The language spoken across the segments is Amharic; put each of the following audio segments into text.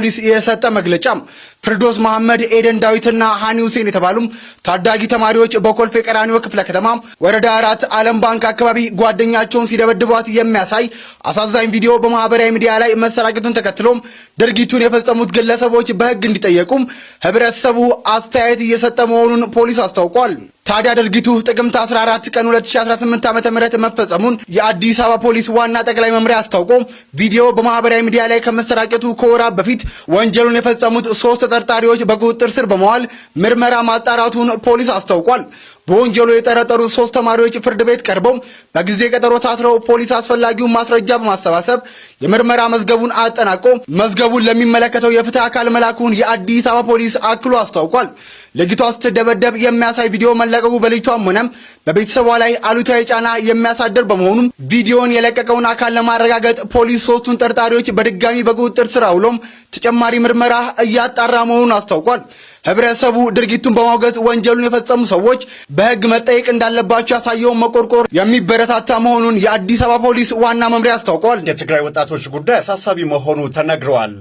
ፖሊስ የሰጠ መግለጫ ፍርዶስ መሐመድ፣ ኤደን ዳዊትና ሃኒ ሁሴን የተባሉም ታዳጊ ተማሪዎች በኮልፌ ቀራኒዮ ክፍለ ከተማ ወረዳ 4 ዓለም ባንክ አካባቢ ጓደኛቸውን ሲደበድቧት የሚያሳይ አሳዛኝ ቪዲዮ በማህበራዊ ሚዲያ ላይ መሰራጨቱን ተከትሎም ድርጊቱን የፈጸሙት ግለሰቦች በሕግ እንዲጠየቁም ህብረተሰቡ አስተያየት እየሰጠ መሆኑን ፖሊስ አስታውቋል። ታዲያ ድርጊቱ ጥቅምት 14 ቀን 2018 ዓ.ም መፈጸሙን የአዲስ አበባ ፖሊስ ዋና ጠቅላይ መምሪያ አስታውቆ ቪዲዮ በማህበራዊ ሚዲያ ላይ ከመሰራጨቱ ከወራት በፊት ወንጀሉን የፈጸሙት 3 ተጠርጣሪዎች በቁጥጥር ስር በመዋል ምርመራ ማጣራቱን ፖሊስ አስታውቋል። በወንጀሉ የጠረጠሩ 3 ተማሪዎች ፍርድ ቤት ቀርበው በጊዜ ቀጠሮ ታስረው ፖሊስ አስፈላጊውን ማስረጃ በማሰባሰብ የምርመራ መዝገቡን አጠናቆ መዝገቡን ለሚመለከተው የፍትህ አካል መላኩን የአዲስ አበባ ፖሊስ አክሎ አስታውቋል። ልጅቷ ስትደበደብ የሚያሳይ ቪዲዮ መለቀቁ በልጅቷም ሆነ በቤተሰቧ ላይ አሉታዊ ጫና የሚያሳድር በመሆኑም ቪዲዮውን የለቀቀውን አካል ለማረጋገጥ ፖሊስ 3ቱን ተጠርጣሪዎች በድጋሚ በቁጥጥር ስር አውሎም ተጨማሪ ምርመራ እያጣራ መሆኑን አስታውቋል። ህብረተሰቡ ድርጊቱን በማውገዝ ወንጀሉን የፈጸሙ ሰዎች በህግ መጠየቅ እንዳለባቸው ያሳየውን መቆርቆር የሚበረታታ መሆኑን የአዲስ አበባ ፖሊስ ዋና መምሪያ አስታውቋል። የትግራይ ወጣቶች ጉዳይ አሳሳቢ መሆኑ ተነግረዋል።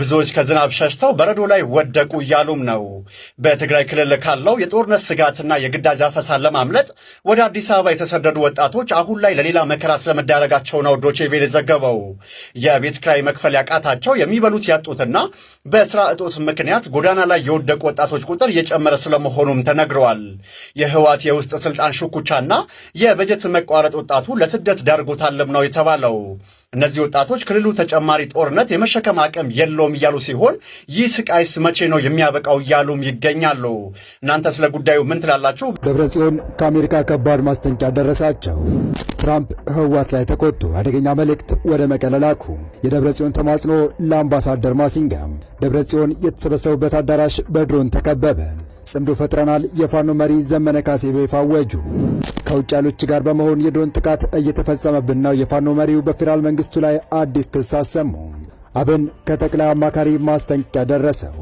ብዙዎች ከዝናብ ሸሽተው በረዶ ላይ ወደቁ እያሉም ነው። በትግራይ ክልል ካለው የጦርነት ስጋትና የግዳጅ አፈሳን ለማምለጥ ወደ አዲስ አበባ የተሰደዱ ወጣቶች አሁን ላይ ለሌላ መከራ ስለመዳረጋቸው ነው ዶቼ ቬለ ዘገበው። የቤት ኪራይ መክፈል ያቃታቸው፣ የሚበሉት ያጡትና በስራ እጦት ምክንያት ጎዳና ላይ የወደቁ ወጣቶች ቁጥር እየጨመረ ስለመሆኑም ተነግረዋል። የህወሓት የውስጥ ስልጣን ሽኩቻና የበጀት መቋረጥ ወጣቱ ለስደት ዳርጎታልም ነው የተባለው። እነዚህ ወጣቶች ክልሉ ተጨማሪ ጦርነት የመሸከም አቅም የለውም እያሉ ሲሆን ይህ ስቃይስ መቼ ነው የሚያበቃው እያሉም ይገኛሉ። እናንተ ስለ ጉዳዩ ምን ትላላችሁ? ደብረጽዮን ከአሜሪካ ከባድ ማስጠንቀቂያ ደረሳቸው። ትራምፕ ህወሓት ላይ ተቆጡ። አደገኛ መልእክት ወደ መቀለ ላኩ። የደብረጽዮን ተማጽኖ ለአምባሳደር ማሲንጋ። ደብረጽዮን የተሰበሰቡበት አዳራሽ በድሮን ተከበበ። ጽምዶ ፈጥረናል። የፋኖ መሪ ዘመነ ካሴ በይፋ አወጁ። ከውጭ ኃይሎች ጋር በመሆን የድሮን ጥቃት እየተፈጸመብን ነው። የፋኖ መሪው በፌዴራል መንግስቱ ላይ አዲስ ክስ አሰሙ። አብን ከጠቅላይ አማካሪ ማስጠንቀቂያ ደረሰው።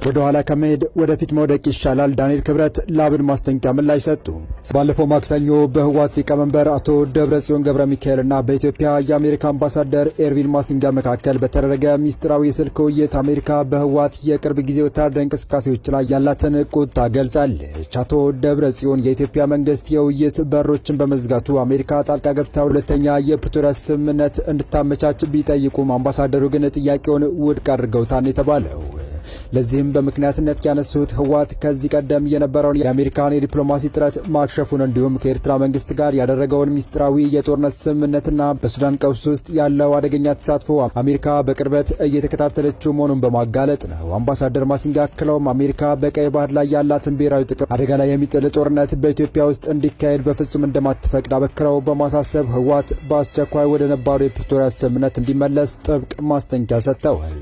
ወደ ኋላ ከመሄድ ወደፊት መውደቅ ይሻላል። ዳንኤል ክብረት ለአብን ማስጠንቀቂያ ምላሽ ሰጡ። ባለፈው ማክሰኞ በህወሓት ሊቀመንበር አቶ ደብረጽዮን ገብረ ሚካኤልና በኢትዮጵያ የአሜሪካ አምባሳደር ኤርቪን ማሲንጋ መካከል በተደረገ ሚስጥራዊ የስልክ ውይይት አሜሪካ በህወሓት የቅርብ ጊዜ ወታደራዊ እንቅስቃሴዎች ላይ ያላትን ቁጣ ገልጻለች። አቶ ደብረጽዮን የኢትዮጵያ መንግስት የውይይት በሮችን በመዝጋቱ አሜሪካ ጣልቃ ገብታ ሁለተኛ የፕሪቶሪያ ስምምነት እንድታመቻች ቢጠይቁም አምባሳደሩ ግን ጥያቄውን ውድቅ አድርገውታል የተባለው። ለዚህም በምክንያትነት ያነሱት ህወሓት ከዚህ ቀደም የነበረውን የአሜሪካን የዲፕሎማሲ ጥረት ማክሸፉን እንዲሁም ከኤርትራ መንግስት ጋር ያደረገውን ሚስጥራዊ የጦርነት ስምምነትና በሱዳን ቀውስ ውስጥ ያለው አደገኛ ተሳትፎ አሜሪካ በቅርበት እየተከታተለችው መሆኑን በማጋለጥ ነው። አምባሳደር ማሲንጋ አክለውም አሜሪካ በቀይ ባህር ላይ ያላትን ብሔራዊ ጥቅም አደጋ ላይ የሚጥል ጦርነት በኢትዮጵያ ውስጥ እንዲካሄድ በፍጹም እንደማትፈቅድ አበክረው በማሳሰብ ህወሓት በአስቸኳይ ወደ ነባሩ የፕሪቶሪያ ስምምነት እንዲመለስ ጥብቅ ማስጠንቀቂያ ሰጥተዋል።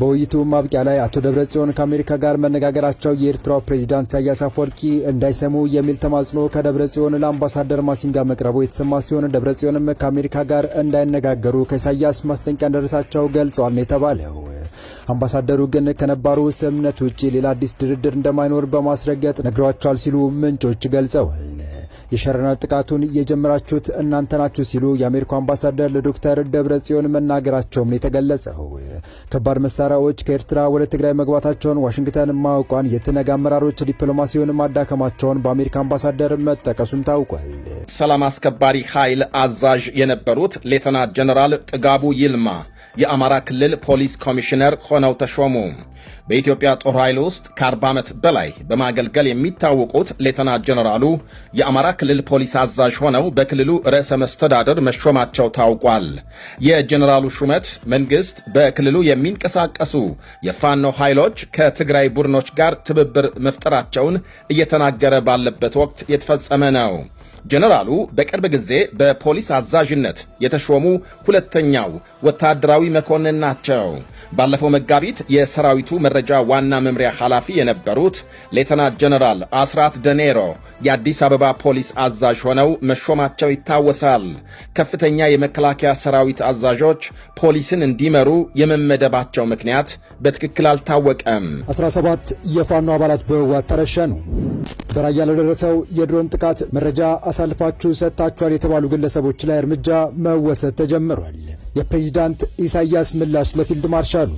በውይይቱ ማብቂያ ላይ አቶ ደብረጽዮን ከአሜሪካ ጋር መነጋገራቸው የኤርትራው ፕሬዝዳንት ኢሳያስ አፈወርቂ እንዳይሰሙ የሚል ተማጽኖ ከደብረጽዮን ለአምባሳደር ማሲንጋ መቅረቡ የተሰማ ሲሆን ደብረጽዮንም ከአሜሪካ ጋር እንዳይነጋገሩ ከኢሳያስ ማስጠንቀቂያ እንደደረሳቸው ገልጸዋል ነው የተባለው። አምባሳደሩ ግን ከነባሩ ስምምነት ውጪ ሌላ አዲስ ድርድር እንደማይኖር በማስረገጥ ነግረዋቸዋል ሲሉ ምንጮች ገልጸዋል። የሸረና ጥቃቱን የጀመራችሁት እናንተ ናችሁ ሲሉ የአሜሪካው አምባሳደር ለዶክተር ደብረጽዮን መናገራቸውም የተገለጸው። ከባድ መሳሪያዎች ከኤርትራ ወደ ትግራይ መግባታቸውን ዋሽንግተን ማውቋን፣ የትነግ አመራሮች ዲፕሎማሲውን ማዳከማቸውን በአሜሪካ አምባሳደር መጠቀሱም ታውቋል። ሰላም አስከባሪ ኃይል አዛዥ የነበሩት ሌተና ጀነራል ጥጋቡ ይልማ የአማራ ክልል ፖሊስ ኮሚሽነር ሆነው ተሾሙ። በኢትዮጵያ ጦር ኃይል ውስጥ ከ40 ዓመት በላይ በማገልገል የሚታወቁት ሌተና ጀነራሉ የአማራ ክልል ፖሊስ አዛዥ ሆነው በክልሉ ርዕሰ መስተዳድር መሾማቸው ታውቋል። የጀነራሉ ሹመት መንግስት በክልሉ የሚንቀሳቀሱ የፋኖ ኃይሎች ከትግራይ ቡድኖች ጋር ትብብር መፍጠራቸውን እየተናገረ ባለበት ወቅት የተፈጸመ ነው። ጀነራሉ በቅርብ ጊዜ በፖሊስ አዛዥነት የተሾሙ ሁለተኛው ወታደራዊ መኮንን ናቸው። ባለፈው መጋቢት የሰራዊቱ መረጃ ዋና መምሪያ ኃላፊ የነበሩት ሌተና ጀነራል አስራት ደኔሮ የአዲስ አበባ ፖሊስ አዛዥ ሆነው መሾማቸው ይታወሳል። ከፍተኛ የመከላከያ ሰራዊት አዛዦች ፖሊስን እንዲመሩ የመመደባቸው ምክንያት በትክክል አልታወቀም። 17 የፋኖ አባላት በህወሓት ተረሸኑ። በራያ ለደረሰው የድሮን ጥቃት መረጃ አሳልፋችሁ ሰጥታችኋል የተባሉ ግለሰቦች ላይ እርምጃ መወሰድ ተጀምሯል። የፕሬዝዳንት ኢሳያስ ምላሽ ለፊልድ ማርሻሉ።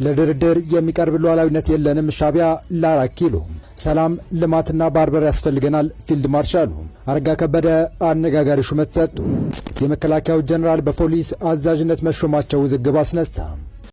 ለድርድር የሚቀርብ ሉዓላዊነት የለንም ሻዕቢያ ለ4 ኪሎ። ሰላም ልማትና ባህር በር ያስፈልገናል ፊልድ ማርሻሉ። አረጋ ከበደ አነጋጋሪ ሹመት ሰጡ። የመከላከያው ጀነራል በፖሊስ አዛዥነት መሾማቸው ውዝግብ አስነሳ።